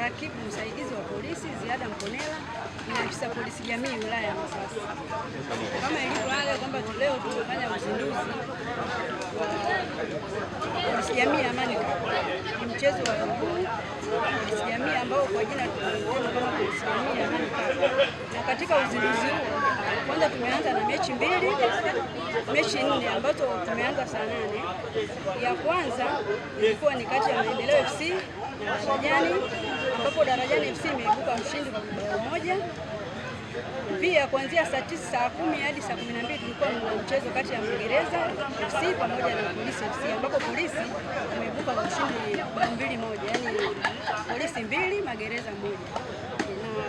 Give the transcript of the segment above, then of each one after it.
mrakibu msaidizi wa polisi Ziada Mponela na afisa polisi jamii wilaya ya Masasi. Kama ilivyo ada kwamba leo tumefanya uzinduzi wa polisi jamii Amani Cup. Ni mchezo wa polisi jamii ambao kwa jina tunaitwa kama polisi jamii Amani Cup. Na katika uzinduzi huu kwanza tumeanza na mechi 4 ambazo tumeanza saa 8. Ya kwanza ilikuwa ni kati ya Maendeleo FC na Darajani, ambapo Darajani FC imeibuka mshindi kwa bao moja. Pia kuanzia saa 10 hadi saa 12 tulikuwa na mchezo kati ya Magereza FC pamoja na Polisi FC, ambapo Polisi imeibuka kwa ushindi bao 2-1, yani Polisi 2 Magereza 1.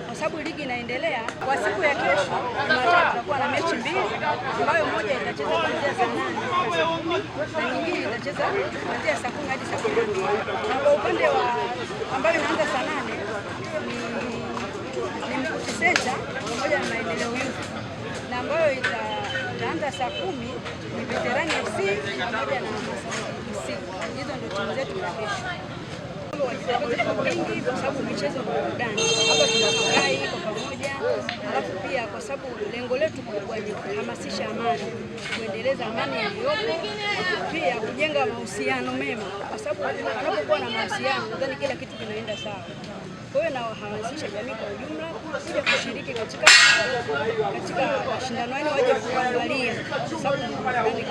Kwa sababu ligi inaendelea, kwa siku ya kesho Jumatatu tutakuwa na mechi 2 ambayo moja itacheza kuanzia saa 8 na nyingine itacheza kuanzia saa 10 hadi saa 12. Na kwa upande wa ambayo inaanza saa 8 ni Mkuti Center pamoja na Maendeleo Youth, na ambayo itaanza saa 10 ni Veterani FC pamoja na FC. Hizo ndio timu zetu za kesho. Wengi kwa sababu michezo ni burudani. Hapa tunafurahi kwa pamoja. Alafu pia kwa sababu lengo letu kubwa ni kuhamasisha amani, kuendeleza amani iliyopo, pia kujenga mahusiano mema, kwa sababu tunapokuwa na mahusiano nadhani kila kitu kinaenda sawa. Kwa hiyo nawahamasisha jamii kwa ujumla kuja kushiriki katika mashindano, waje kuangalia, sababu ni burudani kama kawaida.